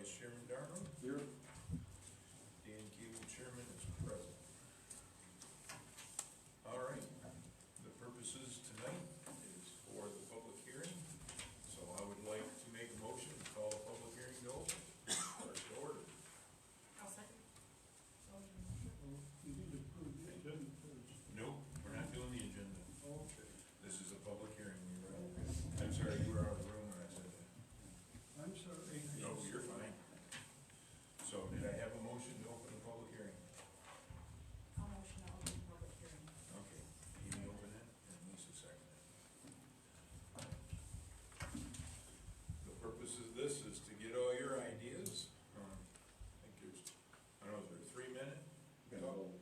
Vice Chairman Darno. Here. Dan Cable, Chairman, is present. All right, the purposes tonight is for the public hearing. So I would like to make a motion to call a public hearing to open. First order. I'll second. You need to approve the agenda first. Nope, we're not doing the agenda. Okay. This is a public hearing. I'm sorry, you were out of the room when I said that. I'm sorry. No, you're fine. So did I have a motion to open the public hearing? I'll motion to open public hearing. Okay, Amy open it and Lisa second it. The purpose of this is to get all your ideas. I think there's, I don't know, is there a 3-minute? You gotta vote.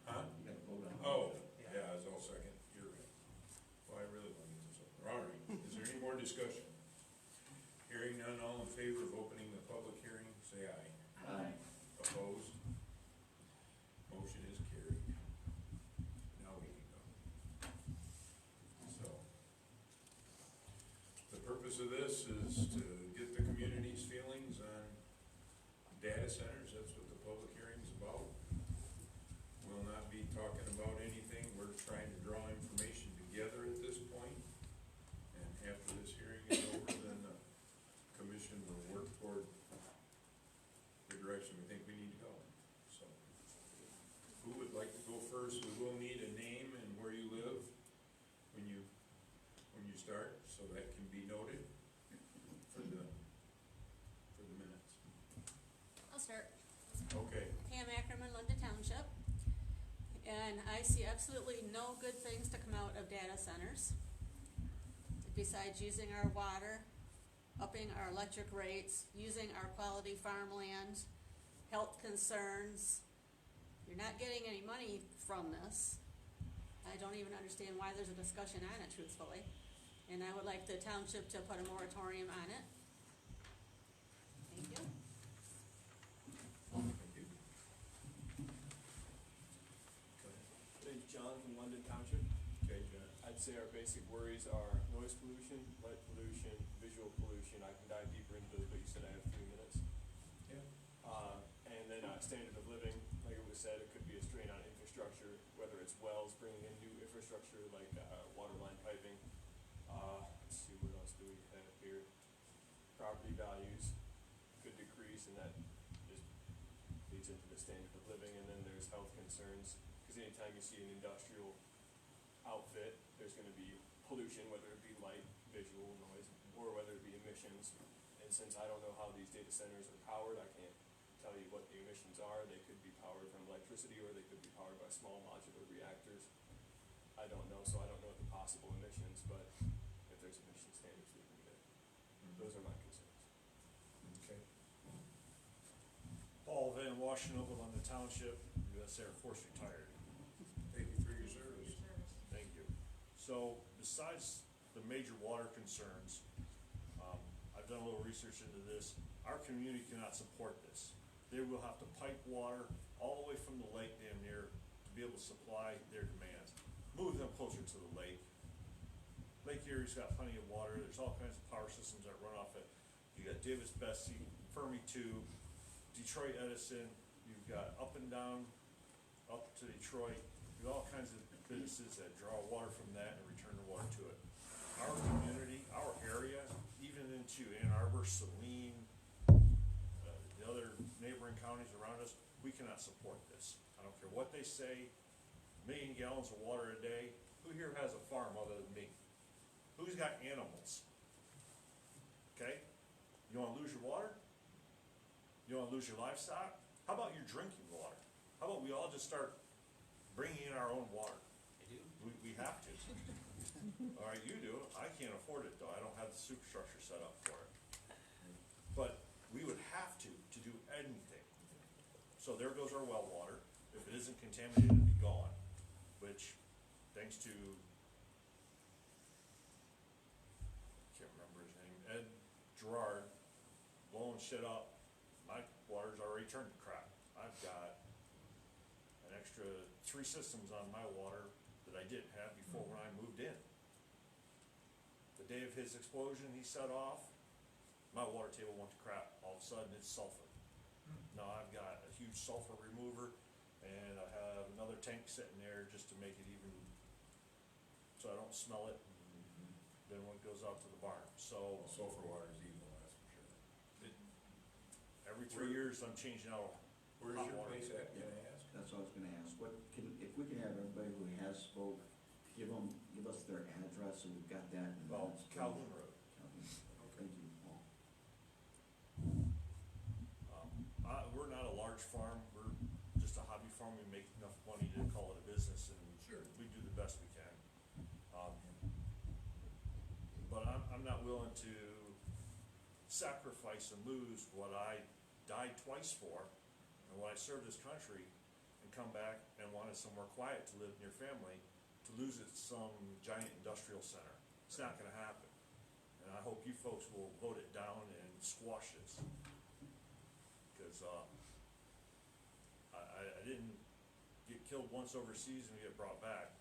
Huh? You gotta vote on it. Oh, yeah, I was all second. You're right. Well, I really want to get this over. All right, is there any more discussion? Hearing none, all in favor of opening the public hearing, say aye. Aye. Opposed? Motion is carried. Now we can go. So, the purpose of this is to get the community's feelings on data centers. That's what the public hearing is about. We'll not be talking about anything. We're trying to draw information together at this point. And after this hearing is over, then the commission will work toward the direction we think we need to go. So, who would like to go first? We will need a name and where you live when you start, so that can be noted for the minutes. I'll start. Okay. Pam Ackerman, London Township. And I see absolutely no good things to come out of data centers, besides using our water, upping our electric rates, using our quality farmland, health concerns. You're not getting any money from this. I don't even understand why there's a discussion on it, truthfully. And I would like the township to put a moratorium on it. Thank you. Thank you. My name's John from London Township. Okay, John. I'd say our basic worries are noise pollution, light pollution, visual pollution. I can dive deeper into those, but you said I have 3 minutes. Yeah. And then standard of living, like it was said, it could be a strain on infrastructure, whether it's wells, bringing in new infrastructure like water line piping. Let's see, what else do we have here? Property values could decrease, and that just leads into the standard of living. And then there's health concerns, because anytime you see an industrial outfit, there's going to be pollution, whether it be light, visual, noise, or whether it be emissions. And since I don't know how these data centers are powered, I can't tell you what the emissions are. They could be powered from electricity, or they could be powered by small modular reactors. I don't know, so I don't know the possible emissions, but if there's emission standards, we can get. Those are my concerns. Okay. Paul Van Washington, London Township, U.S. Air Force retired. Thank you for your service. Thank you. So besides the major water concerns, I've done a little research into this. Our community cannot support this. They will have to pipe water all the way from the lake damn near to be able to supply their demands. Move them closer to the lake. Lake Erie's got plenty of water. There's all kinds of power systems that run off it. You got Davis-Besse, Fermi 2, Detroit Edison. You've got up and down, up to Detroit. You have all kinds of businesses that draw water from that and return the water to it. Our community, our area, even into Ann Arbor, Saline, the other neighboring counties around us, we cannot support this. I don't care what they say. 1 million gallons of water a day. Who here has a farm other than me? Who's got animals? Okay? You want to lose your water? You want to lose your livestock? How about your drinking water? How about we all just start bringing in our own water? I do. We have to. All right, you do. I can't afford it though. I don't have the superstructure set up for it. But we would have to do anything. So there goes our well water. If it isn't contaminated, it'd be gone. Which, thanks to, can't remember his name, Ed Gerard, blowing shit up, my water's already turned to crap. I've got an extra 3 systems on my water that I didn't have before when I moved in. The day of his explosion, he set off, my water table went to crap, all of a sudden it's sulfur. Now I've got a huge sulfur remover, and I have another tank sitting there just to make it even, so I don't smell it, and then when it goes out to the barn, so. Well, sulfur water is evil, that's for sure. Every 3 years, I'm changing out Where's hot your water. place at, can I ask? That's what I was gonna ask, if we can have everybody who has spoke, give us their address, so we've got that. and Well, that's- Calhoun Road. Calhoun. Thank you, Paul. We're not a large farm, we're just a hobby farm, we make enough money to call it a business, and Sure. we do the best we can. But I'm not willing to sacrifice and lose what I died twice for, and what I served this country, and come back and wanted somewhere quiet to live near family, to lose it to some giant industrial center. It's not gonna happen. And I hope you folks will vote it down and squash this. Cause, I didn't get killed once overseas and get brought back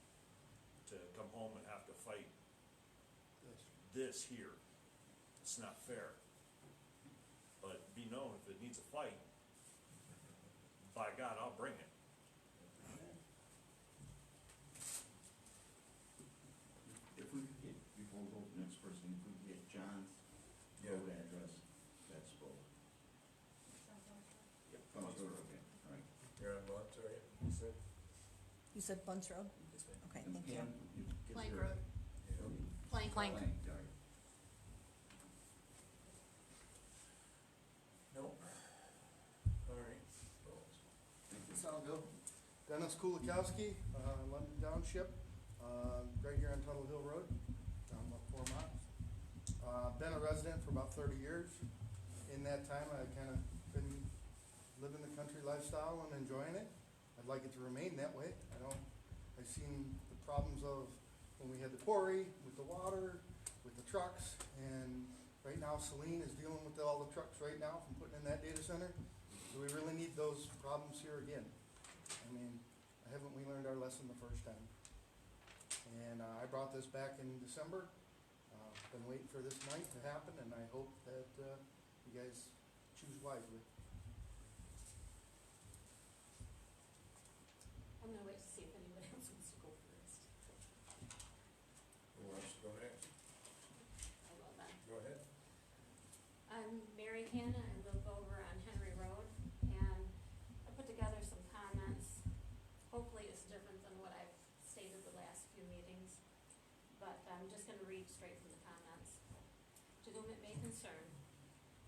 to come home and have to fight this here. It's not fair. But be known, if it needs a fight, by God, I'll bring it. If we could get, before we go to the next person, if we could get John's Yeah. road address, that's spoke. Bunch Road, okay, all right. You're on Bunts, are you? You said? You said Bunts Road? Yes, ma'am. Okay, And thank you. Pam, you give Plank your- Road. Yeah. Plank. Plank. Plank, all right. Nope. All right. Thank you. Sound good. Dennis Kulikowski, London Township, right here on Tuttle Hill Road, down about 4 miles. Been a resident for about 30 years. In that time, I've kind of been living the country lifestyle and enjoying it. I'd like it to remain that way. I've seen the problems of when we had the quarry, with the water, with the trucks, and right now Celine is dealing with all the trucks right now from putting in that data center. Do we really need those problems here again? I mean, haven't we learned our lesson the first time? And I brought this back in December. Been waiting for this night to happen, and I hope that you guys choose wisely. I'm gonna wait to see if anybody else wants to go first. Who wants to go next? I will then. Go ahead. I'm Mary Hannah, I live over on Henry Road, and I put together some comments. Hopefully it's different than what I've stated the last few meetings, but I'm just gonna read straight from the comments. To whom it may concern,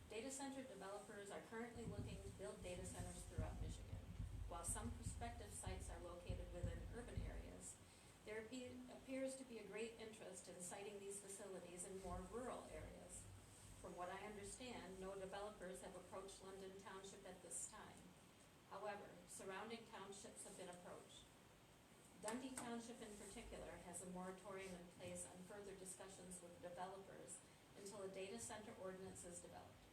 data center developers are currently looking to build data centers throughout Michigan. While some prospective sites are located within urban areas, there appears to be a great interest in siting these facilities in more rural areas. From what I understand, no developers have approached London Township at this time. However, surrounding townships have been approached. Dundee Township in particular has a moratorium in place on further discussions with developers until a data center ordinance is developed.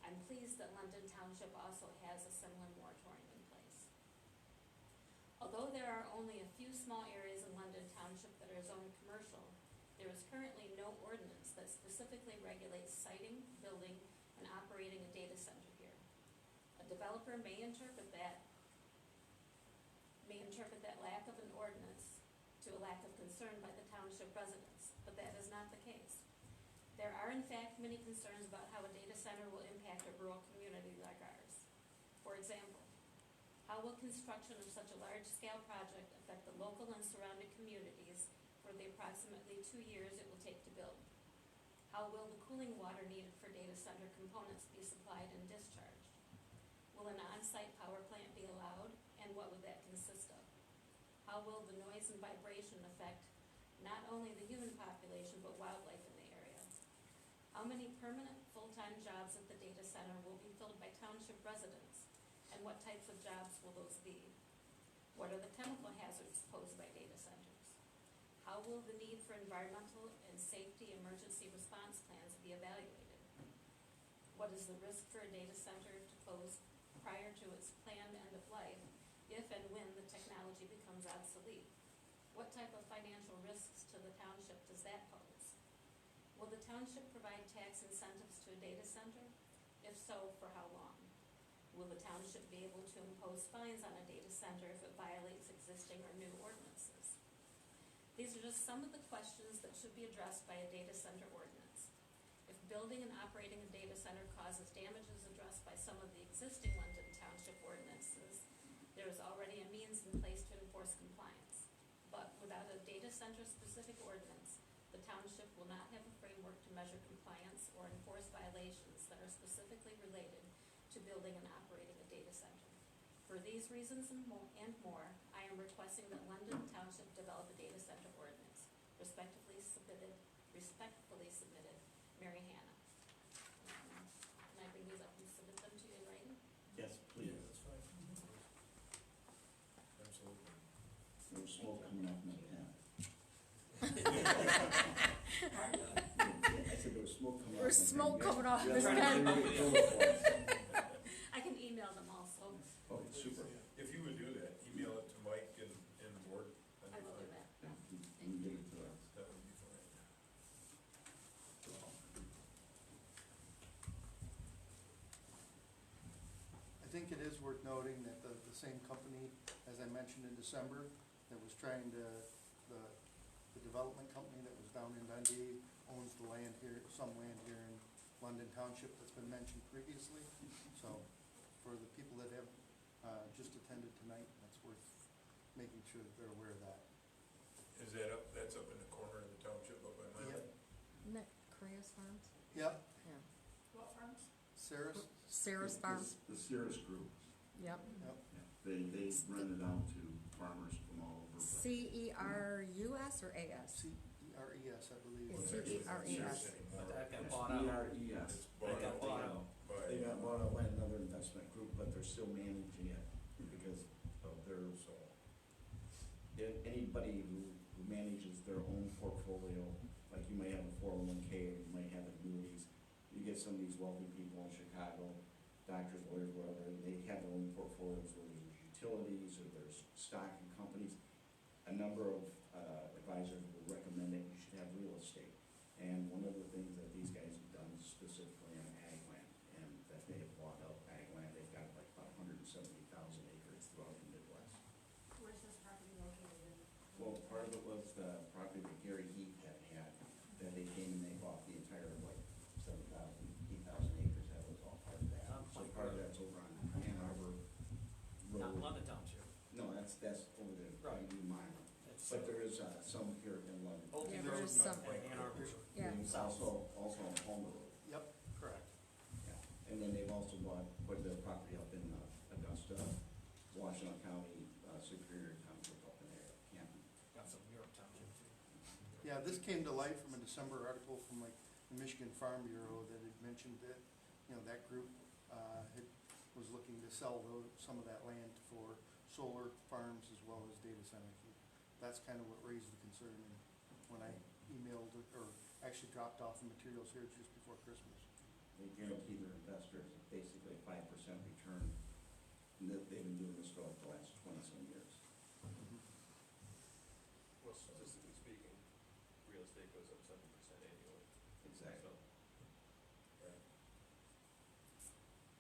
I'm pleased that London Township also has a similar moratorium in place. Although there are only a few small areas in London Township that are zoned commercial, there is currently no ordinance that specifically regulates siting, building, and operating a data center here. A developer may interpret that lack of an ordinance to a lack of concern by the township residents, but that is not the case. There are in fact many concerns about how a data center will impact a rural community like ours. For example, how will construction of such a large-scale project affect the local and surrounding communities for the approximately 2 years it will take to build? How will the cooling water needed for data center components be supplied and discharged? Will an on-site power plant be allowed, and what would that consist of? How will the noise and vibration affect not only the human population but wildlife in the area? How many permanent full-time jobs at the data center will be filled by township residents, and what types of jobs will those be? What are the chemical hazards posed by data centers? How will the need for environmental and safety emergency response plans be evaluated? What is the risk for a data center to close prior to its planned end of life if and when the technology becomes obsolete? What type of financial risks to the township does that pose? Will the township provide tax incentives to a data center? If so, for how long? Will the township be able to impose fines on a data center if it violates existing or new ordinances? These are just some of the questions that should be addressed by a data center ordinance. If building and operating a data center causes damages addressed by some of the existing London Township ordinances, there is already a means in place to enforce compliance. But without a data center-specific ordinance, the township will not have a framework to measure compliance or enforce violations that are specifically related to building and operating a data center. For these reasons and more, I am requesting that London Township develop a data center ordinance. Respectfully submitted, Mary Hannah. Can I bring these up and submit them to you in writing? Yes, please. That's fine. Absolutely. There's smoke coming off my pen. I said there was smoke coming off my pen. There's smoke coming off You this have to pen. do it for us. I can email them also. Okay, super. If you would do that, email it to Mike and the board. I will do that. Yeah, you can give it to us. That would be fine. I think it is worth noting that the same company, as I mentioned in December, that was trying to, the development company that was down in Dundee owns the land here, some land here in London Township that's been mentioned previously. So for the people that have just attended tonight, that's worth making sure that they're aware of that. Is that up, that's up in the corner of the township up by Milan? Yep. Isn't that Korea's Farms? Yep, Yeah. What farms? Sarah's, Sarah's Farms? The Cirrus Group. Yep. yep. They rent it out to farmers from all over. CERUS or AS? CERES, I believe. It's Well, actually, not CERES. Sears anymore. But that got It's bought out. ERES. It's bought got out bought out. by. They got bought out by another investment group, but they're still managing it because of their, So, anybody who manages their own portfolio, like you may have a 401k or you might have annuities, you get some of these wealthy people in Chicago, doctors, lawyers, whatever, they have their own portfolios where there's utilities or there's stock in companies. A number of advisors will recommend that you should have real estate. And one of the things that these guys have done is specifically on ag land, and that they have bought up ag land, they've got like about 170,000 acres throughout the Midwest. Where's this property located in? Well, part of it was the property that Gary Heath had, that they came and they bought the entire, like, 8,000 acres, that was all part of that. On So Plank part of Road. that's over on Ann Arbor Not Road. London Township. No, that's over there, Right. in Milan. It's, But there is some here in London. Old Yeah, Road there's some. and Ann Arbor. Yeah. And also on Palmer Road, Yep, Correct. yeah. And then they've also bought quite a bit of property up in Augusta, Washington County, Superior Township up in there, Canton. Got some New York Township too. yeah, this came to light from a December article from like the Michigan Farm Bureau that had mentioned that, you know, that group, was looking to sell some of that land for solar farms as well as data centers. That's kind of what raised the concern when I emailed or actually dropped off the materials here just before Christmas. They guarantee their investors basically a 5% return. And they've been doing this for like the last 20-some years. Well, statistically speaking, real estate goes up 7% annually. Exactly. right.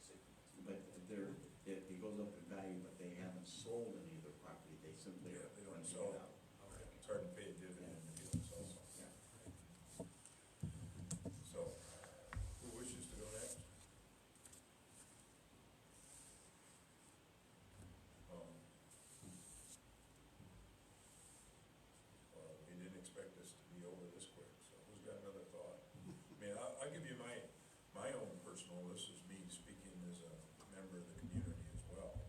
Safe investment. But it goes up in value, but they haven't sold any of their property. They simply Yeah, they don't rent sell it it. out. It's hard to pay a dividend if you don't sell something. Yeah. So, who wishes to go next? Um, Well, we didn't expect this to be over this quick, so who's got another thought? I mean, I'll give you my own personal, this is me speaking as a member of the community as well.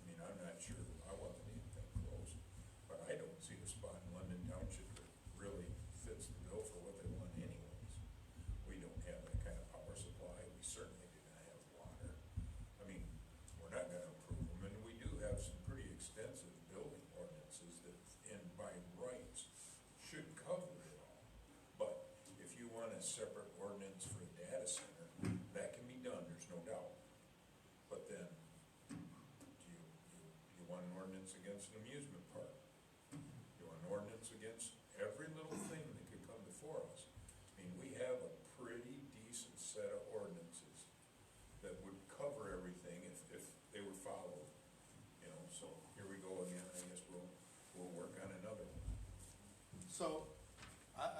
I mean, I'm not sure I want the damn thing closed, but I don't see a spot in London Township that really fits the bill for what they want anyways. We don't have that kind of power supply, we certainly do not have water. I mean, we're not gonna approve them, and we do have some pretty extensive building ordinances that, and by rights, should cover it all. But if you want a separate ordinance for a data center, that can be done, there's no doubt. But then, you want an ordinance against an amusement park? You want an ordinance against every little thing that could come before us? I mean, we have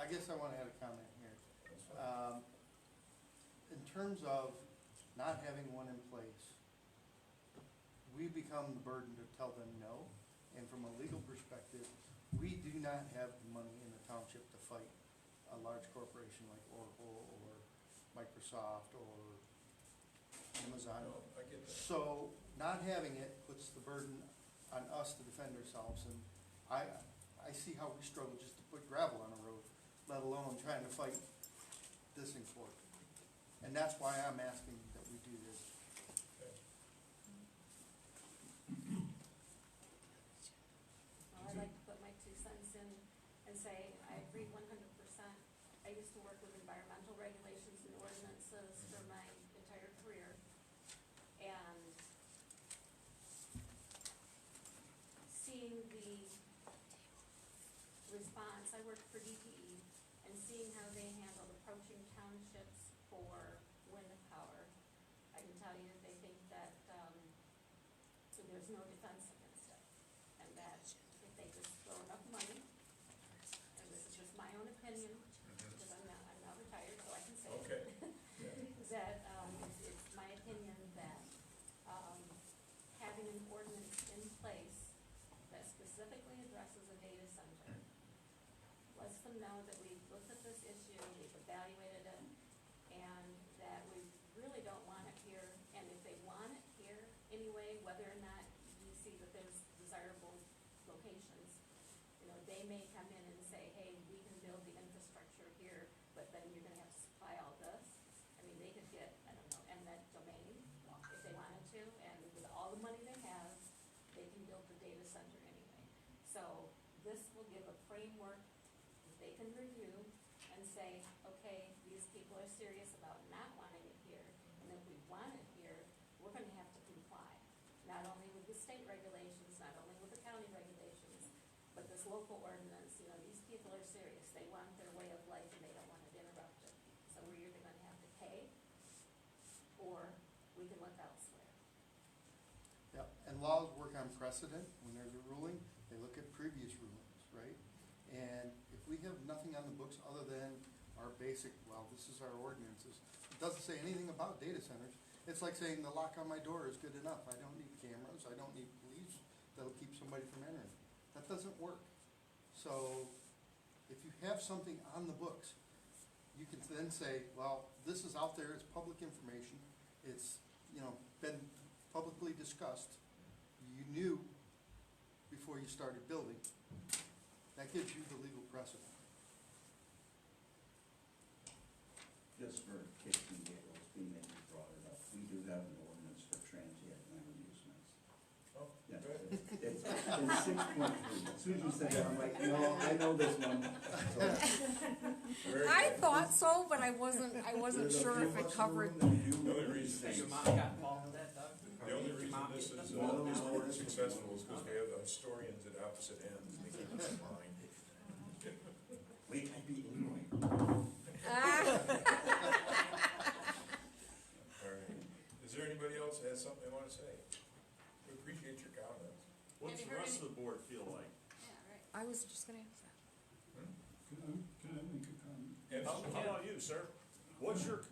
I guess I wanna add a comment here. That's fine. In terms of not having one in place, we become the burden to tell them no. And from a legal perspective, we do not have the money in the township to fight a large corporation like Oracle or Microsoft or Amazon. No, I get that. So not having it puts the burden on us to defend ourselves, and I see how we struggle just to put gravel on a road, let alone trying to fight this in court. And that's why I'm asking that we do this. Okay. Well, I'd like to put my 2 cents in and say I agree 100%. I used to work with environmental regulations and ordinances for my entire career. And seeing the response, I worked for DTE, and seeing how they handled approaching townships for wind power, I can tell you they think that, so there's no defense against it. And that if they just throw enough money, and this is just my own opinion, because I'm not retired, so I can say it. Okay. Yeah. That, it's my opinion that, having an ordinance in place that specifically addresses a data center lets them know that we've looked at this issue, we've evaluated it, and that we really don't want it here. And if they want it here anyway, whether or not we see that there's desirable locations, you know, they may come in and say, hey, we can build the infrastructure here, but then you're gonna have to supply all this. I mean, they could get, I don't know, eminent domain if they wanted to, and with all the money they have, they can build the data center anyway. So this will give a framework that they can review and say, okay, these people are serious about not wanting it here, and if we want it here, we're gonna have to comply. Not only with the state regulations, not only with the county regulations, but this local ordinance. You know, these people are serious, they want their way of life and they don't want it interrupted. So we're either gonna have to pay, or we can look elsewhere. Yep, and laws work on precedent. When there's a ruling, they look at previous rulings, right? And if we have nothing on the books other than our basic, well, this is our ordinances, it doesn't say anything about data centers. It's like saying the lock on my door is good enough. I don't need cameras, I don't need police that'll keep somebody from entering. That doesn't work. So if you have something on the books, you can then say, well, this is out there, it's public information, it's, you know, been publicly discussed, you knew before you started building. That gives you the legal precedent. Just for kids and giggles, being that you brought it up, we do have an ordinance for transient land amusements. Oh, Yeah, good. it's 6.3. As soon as you said that, I'm like, no, I know this one. So, Very I good. thought so, but I wasn't there's a sure few if of it us in covered. the room that do The only these reason things. Your mom got involved with that, Doug? The only Your reason mom this get is, involved? this board is successful is because we have the historians at opposite ends, they keep us in line. Wait, I'd be anyway. Ah. All right, is there anybody else that has something they wanna say? We appreciate your comments. What's Have you the heard rest of the board feel like? Yeah, right. I was just gonna ask that. Can I make a comment? How about you, sir? What's your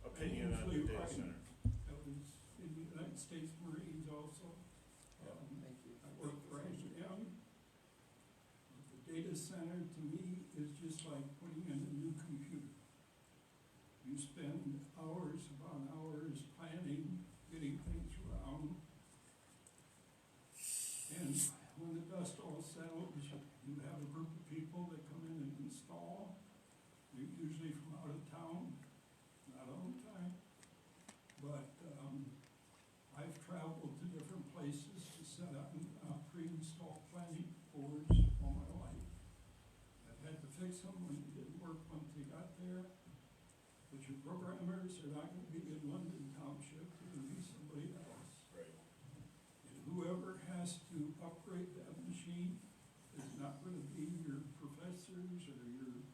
opinion on the data center? I was in the United States Marines also. Thank you. I work for IBM. The data center to me is just like putting in a new computer. You spend hours upon hours planning, getting things around. And when the dust all settles, you have a group of people that come in and install. They're usually from out of town, not all the time. But I've traveled to different places to set up pre-install planning boards all my life. I've had to fix them when they didn't work once they got there. But your programmers are not gonna be in London Township, they're gonna be somebody else. Right. And whoever has to upgrade that machine is not gonna be your professors or your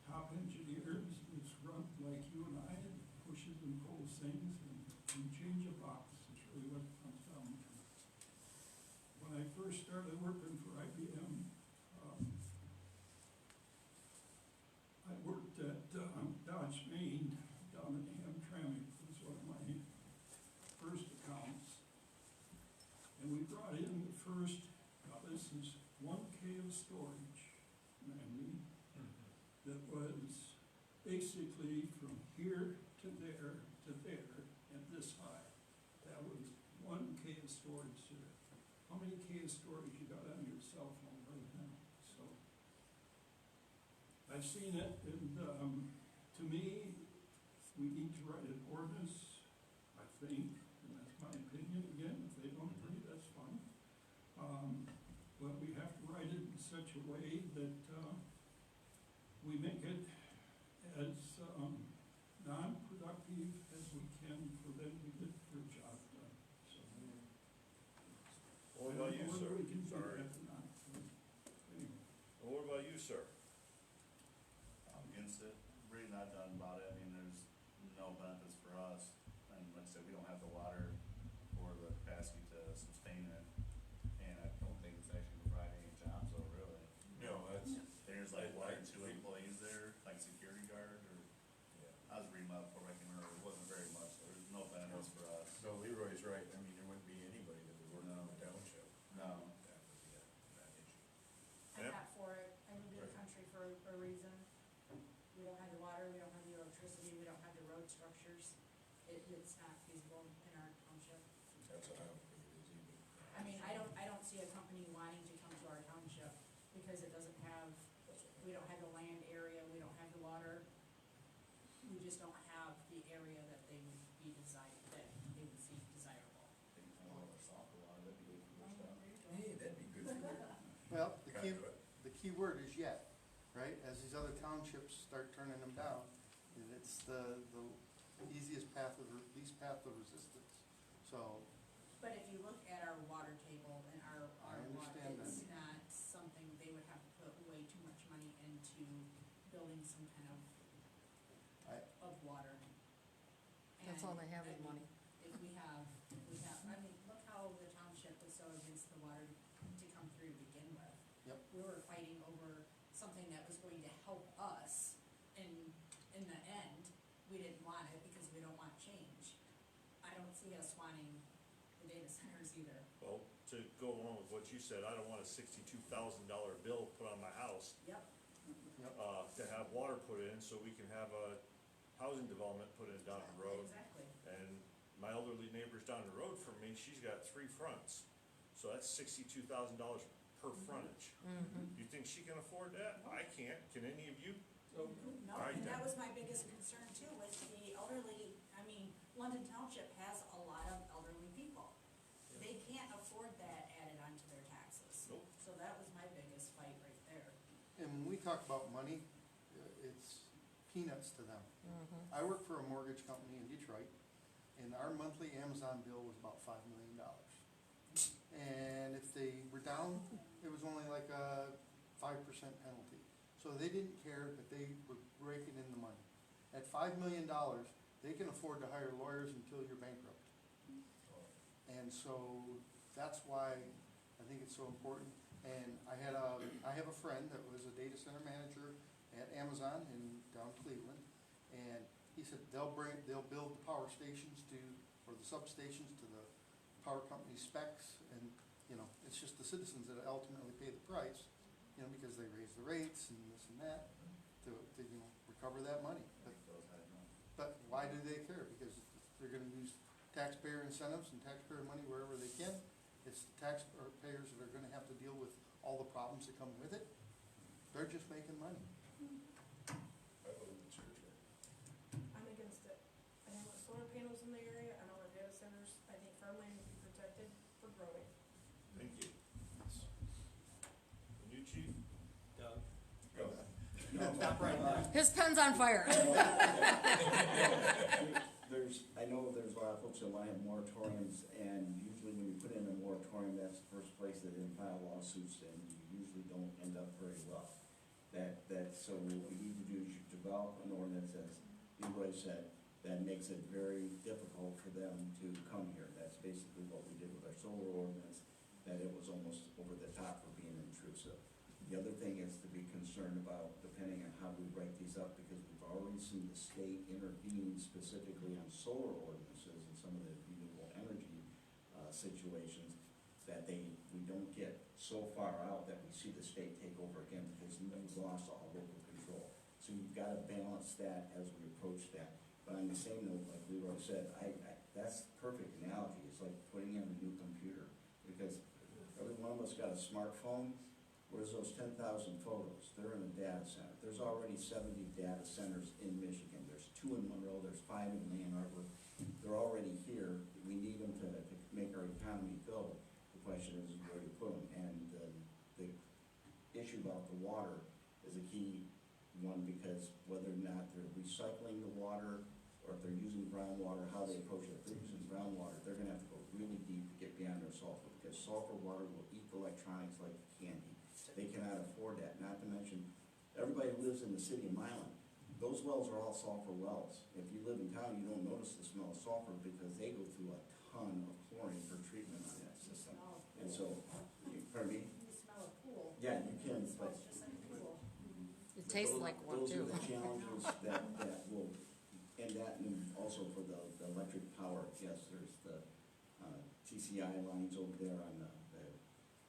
top engineers. It's run like you and I, it pushes and pulls things and change a box, is really what it comes down to. When I first started working for IBM, storage, man-made, that was basically from here to there, and this high. That was 1K of storage there. How many K of storage you got on your cell phone right now? So, I've seen it, and, to me, we need to write an ordinance, I think, and that's my opinion, again, if they don't agree, that's fine. But we have to write it in such a way that, we make it as, non-productive as we can for them to get their job done, so. What about you, sir? Whether we can do Sorry. that or not, anyway. And what about you, sir? I'm against it, really not done about it, I mean, there's no benefits for us, and like I said, we don't have the water or the capacity to sustain it, and I don't think it's actually providing any jobs though, really. No, that's, There's like I one or two agree. employees there, like security guard, or, yeah. I was reading about it before I came here, it wasn't very much, there's no benefits for us. No, Leroy's right, I mean, there wouldn't be anybody that would work in the township. No. That would be that issue. I'm Yep. not for it, I moved to the country for a reason. We don't have the water, we don't have the electricity, we don't have the road structures. It's not feasible in our township. That's what I don't think it is either. I mean, I don't see a company wanting to come to our township because it doesn't have, That's what we don't have the land area, we don't have the water. We just don't have the area that they would be that they would see desirable. They can handle our soccer water, that'd be good for their stuff. Hey, that'd be good for you. Well, Conduit. the key word is yet, right? As these other townships start turning them down, and it's the easiest path of, least path of resistance. So, But if you look at our water table and our I water, understand that. it's not something they would have to put way too much money into building some kind of water. That's all they have And, is I mean, money. If we have, I mean, look how the township was so against the water to come through to begin with. Yep. We were fighting over something that was going to help us, and in the end, we didn't want it because we don't want change. I don't see us wanting the data centers either. Well, to go along with what you said, I don't want a $62,000 bill put on my house, Yep. to have water put in, so we can have a housing development put in down the road. Exactly. And my elderly neighbor's down the road from me, she's got 3 fronts, so that's $62,000 per frontage. You think she can afford that? I can't, can any of you? No, Alright and that then. was my biggest concern too, with the elderly. I mean, London Township has a lot of elderly people. They can't afford that added onto their taxes. Nope. So that was my biggest fight right there. and when we talk about money, it's peanuts to them. I work for a mortgage company in Detroit, and our monthly Amazon bill was about $5 million. And if they were down, it was only like a 5% penalty. So they didn't care that they were raking in the money. At $5 million, they can afford to hire lawyers until you're bankrupt. And so that's why I think it's so important. And I have a friend that was a data center manager at Amazon in down Cleveland, and he said they'll build the power stations or the substations to the power company specs, and, you know, it's just the citizens that ultimately pay the price, you know, because they raise the rates and this and that to you know, recover that money. But why do they care? Because they're gonna use taxpayer incentives and taxpayer money wherever they can. It's the taxpayers that are gonna have to deal with all the problems that come with it. They're just making money. I believe it's your turn. I'm against it. I don't want solar panels in the area, I don't want data centers. I think farmland would be protected for growing. Thank you. And you, chief? Doug? Go. Stop right there. His pen's on fire. I know there's a lot of folks that want to have moratoriums, and usually when you put in a moratorium, that's the first place that they file lawsuits, and you usually don't end up very well. So what we need to do is you develop an ordinance, as Leroy said, that makes it very difficult for them to come here. That's basically what we did with our solar ordinance, that it was almost over the top for being intrusive. The other thing is to be concerned about, depending on how we write these up, because we've already seen the state intervene specifically on solar ordinances and some of the renewable energy situations, that we don't get so far out that we see the state take over again because we've lost all local control. So you've gotta balance that as we approach that. But on the same note, like Leroy said, that's the perfect analogy. It's like putting in a new computer. Because every one of us got a smartphone. Where's those 10,000 photos? They're in a data center. There's already 70 data centers in Michigan. There's 2 in Monroe, there's 5 in Ann Arbor. They're already here. We need them to make our economy go. The question is where to put them. And the issue about the water is a key one, because whether or not they're recycling the water or if they're using groundwater, how they approach it. If they're using groundwater, they're gonna have to go really deep to get beyond their sulfur, because sulfur water will eat electronics like candy. They cannot afford that, not to mention, everybody who lives in the city of Milan, those wells are all sulfur wells. If you live in town, you don't notice the smell of sulfur because they go through a ton of chlorine for treatment on that system. And so, pardon me? You smell a pool. Yeah, you can, It but smells just like a pool. It tastes like one those too. are the challenges that will, and that, and also for the electric power, yes, there's the TCI lines over there on the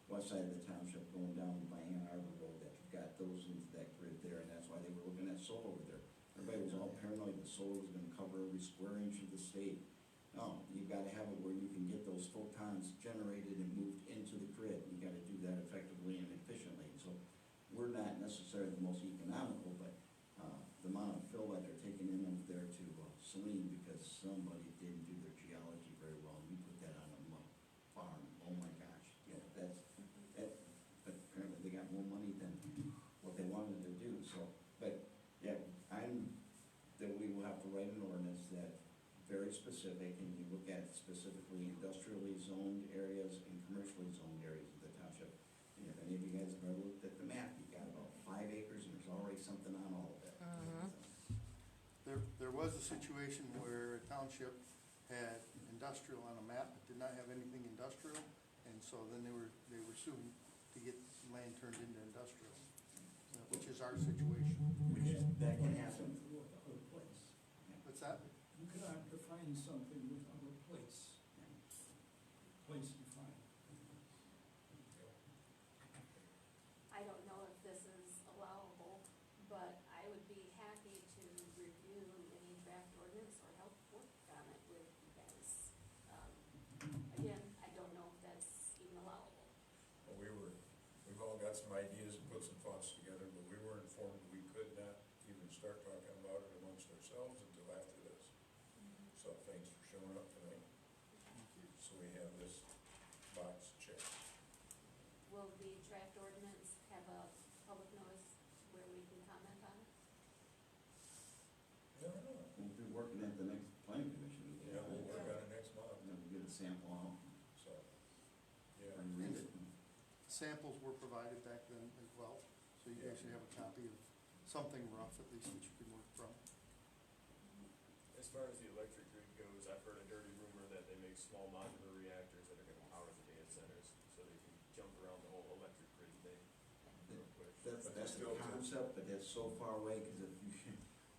west side of the township going down by Ann Arbor Road, that you've got those into that grid there, and that's why they were looking at solar over there. Everybody was all paranoid that solar was gonna cover every square inch of the state. No, you've gotta have it where you can get those photons generated and moved into the grid. You gotta do that effectively and efficiently. So we're not necessarily the most economical, but the amount of fill that they're taking in over there to Saline, because somebody didn't do their geology very well, and you put that on a farm, oh my gosh, yeah, but apparently they got more money than what they wanted to do, so, but, yeah, that we will have to write an ordinance that very specific, and you look at specifically industrially zoned areas and commercially zoned areas of the township. And if any of you guys have ever looked at the map, you've got about 5 acres, and there's already something on all of it. There was a situation where a township had industrial on a map, but did not have anything industrial, and so then they were suing to get land turned into industrial, which is our situation. That can happen. With other place. What's that? You cannot define something without a place. Place defined. I don't know if this is allowable, but I would be happy to review any draft ordinance or help work on it with you guys. Again, I don't know if that's even allowable. Well, we've all got some ideas and put some thoughts together, but we were informed we could not even start talking about it amongst ourselves until after this. So thanks for showing up tonight. So we have this box checked. Will the draft ordinance have a public notice where we can comment on it? I don't know. We'll be working at the next planning commission meeting. Yeah, we'll work on it next month, And then we'll get a sample out so, yeah. and read it. Samples were provided back then as well, so you guys should have a copy of something rough at least that you can work from. As far as the electric grid goes, I've heard a dirty rumor that they make small modular reactors that are gonna power the data centers, so they can jump around the whole electric grid thing real quick. That's But the still- concept, but that's so far away, because if you,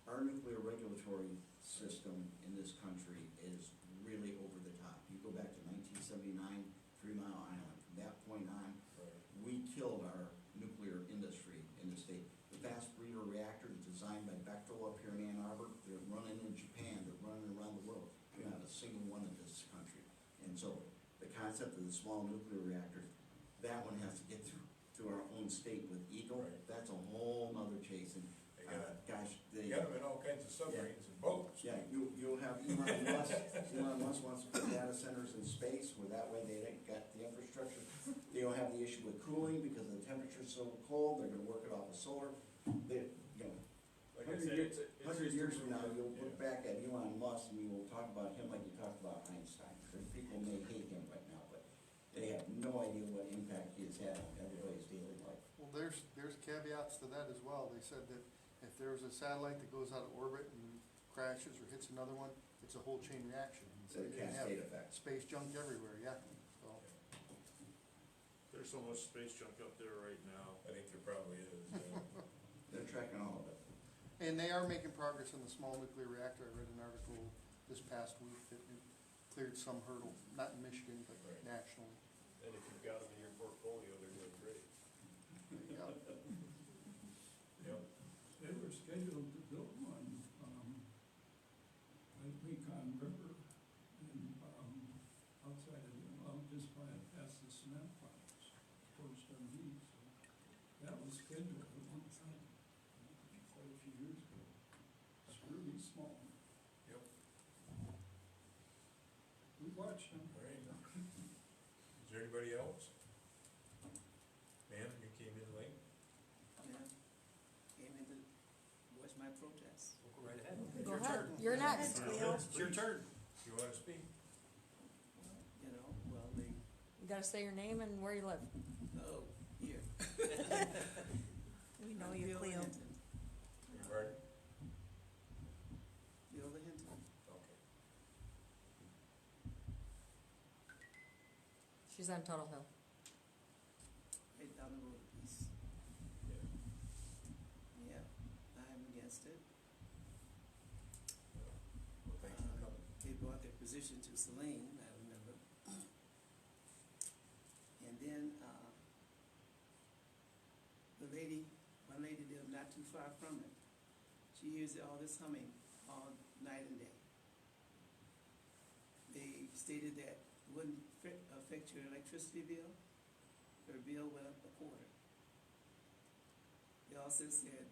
our nuclear regulatory system in this country is really over the top. You go back to 1979, 3 Mile Island, from that point on, Right. we killed our nuclear industry in the state. The fast breeder reactor is designed by Bechtel up here in Ann Arbor. They're running in Japan, they're running around the world. We don't have a single one in this country. And so the concept of the small nuclear reactors, that one has to get through our own state with Eagle. Right. That's a whole nother chase. And They got, gosh, they got them in all kinds of submarines and boats. yeah, you'll have Elon Musk wants to put data centers in space, where that way they ain't got the infrastructure. They don't have the issue with cooling because the temperature's so cold, they're gonna work it off of solar. They, Like I said, it's 100 just a years from now, rumor. you'll look back at Elon Musk and you will talk about him like you talked about Einstein. People may hate him right now, but they have no idea what impact he has had on everybody's daily life. Well, there's caveats to that as well. They said that if there's a satellite that goes out of orbit and crashes or hits another one, it's a whole chain reaction. So the you can have cascade effect. space junk everywhere, yeah, so. There's so much space junk up there right now. I think there probably is, They're tracking all of it. And they are making progress on the small nuclear reactor. I read an article this past week that it cleared some hurdle, not in Michigan, but Right. nationally. And if you've got them in your portfolio, they're doing great. There you go. Yep. They were scheduled to build one, at Mekong River and, outside of, just past the cement plants, towards Dundee, so that was scheduled at one time, quite a few years ago. It's really small. Yep. We watched them. All right. Is there anybody else? Ma'am, you came in late. Yeah. Came in to voice my protest. Go right ahead. Go ahead, you're next. It's your turn. You wanna speak? You know, well, they, You gotta say your name and where you live. oh, here. We know I'm you, Bill Cleo. Hinton. Pardon? Bill Hinton. Okay. She's on Tuttle Hill. Right down the road a piece. Yeah. Yeah, I'm against it. Well, thanks for coming. They brought their position to Celine, I remember. And then, one lady lived not too far from it. She hears all this humming all night and day. They stated that it wouldn't affect your electricity bill. Her bill went up a quarter. They also said,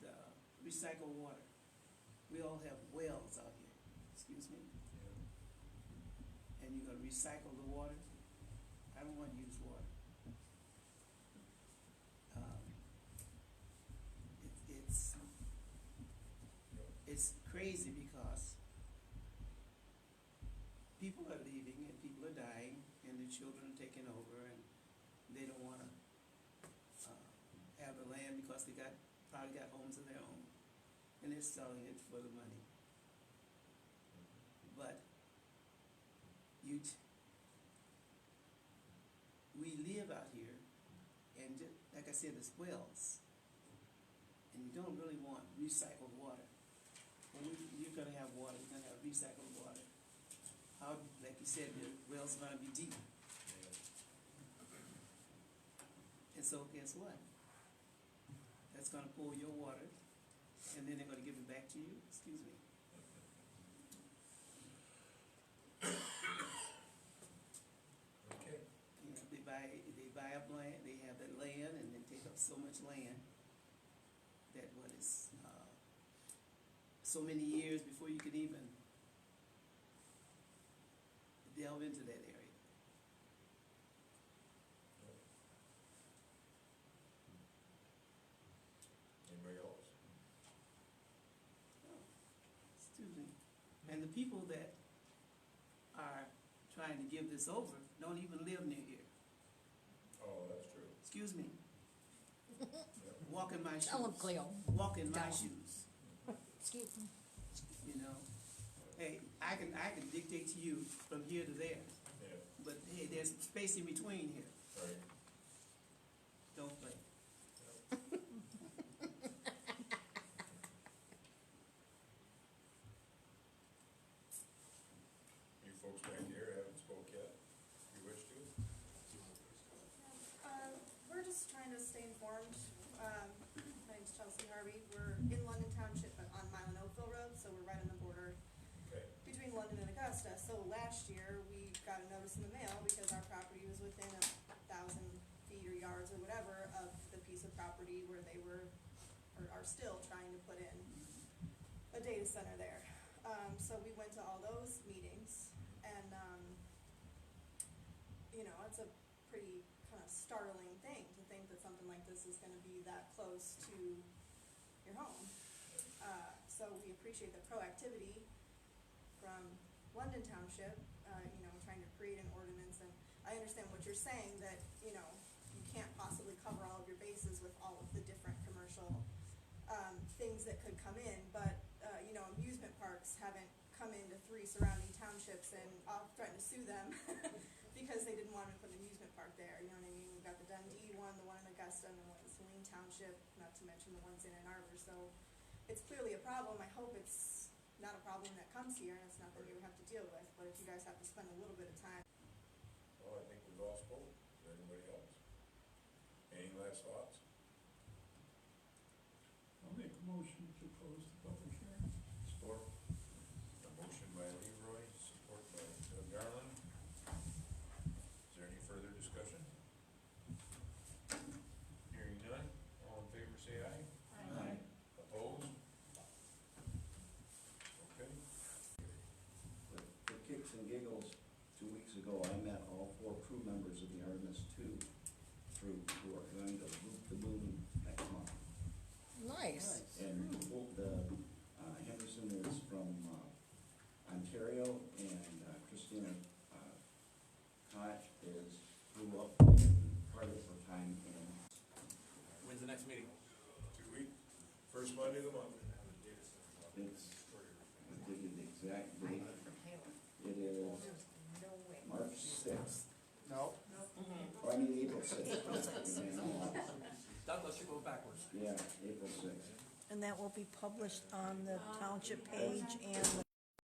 recycle water. We all have wells out here, excuse me, Yeah. and you're gonna recycle the water? I don't want to use water. It's crazy because people are leaving and people are dying and their children are taking over and they don't wanna, have the land because they probably got homes of their own and they're selling it for the money. But we live out here and like I said, there's wells and you don't really want recycled water. When you're gonna have water, you're gonna have recycled water. How, like you said, the well's gonna be deep. And so guess what? That's gonna pull your water, and then they're gonna give it back to you, excuse me. Okay. You know, they buy up land, they have that land, and they take up so much land that what is, so many years before you could even delve into that area. Anybody else? Oh, excuse me. And the people that are trying to give this over don't even live near here. Oh, that's true. Excuse me. Yep. Walk in my shoes. Tell him, Cleo. Walk in my Tell 'em. shoes. Excuse me. You know. Hey, I can dictate to you from here to there, Yeah, but hey, there's space in between here. right. Don't play. You folks back here haven't spoke yet. You wish to? We're just trying to stay informed. My name's Chelsea Harvey. We're in London Township, but on Milan Oakville Road, so we're right on the border Okay. between London and Augusta. So last year, we got a notice in the mail because our property was within 1,000 feet or yards or whatever of the piece of property where they were, or are still trying to put in a data center there. So we went to all those meetings, and, you know, it's a pretty kind of startling thing to think that something like this is gonna be that close to your home. So we appreciate the proactivity from London Township, you know, trying to create an ordinance, and I understand what you're saying, that, you know, you can't possibly cover all of your bases with all of the different commercial, things that could come in, but, you know, amusement parks haven't come into 3 surrounding townships and threatened to sue them because they didn't want to put an amusement park there, you know what I mean? We've got the Dundee one, the one in Augusta, and the one in Milan Township, not to mention the ones in Ann Arbor, so it's clearly a problem. I hope it's not a problem that comes here and it's nothing we would have to deal with, but if you guys have to spend a little bit of time. Well, I think we've all spoke. Is there anybody else? Any last thoughts? I'll make a motion to close the public hearing. Support. A motion by Leroy, support by Doug Garland. Is there any further discussion? Hearing none, all in favor say aye. Aye. Opposed? Okay. For kicks and giggles, 2 weeks ago, I met all 4 crew members of the Artemis II group who are going to loop the moon next month. Nice. And the Henderson is from Ontario, and Christina Koch grew up in part of her time in. When's the next meeting? 2 weeks, first Monday of the month. It's, I'll give you the exact date. It is March 6th. No, Or I mean April 6th. Douglas, you go backwards. Yeah, April 6th. And that will be published on the township page and the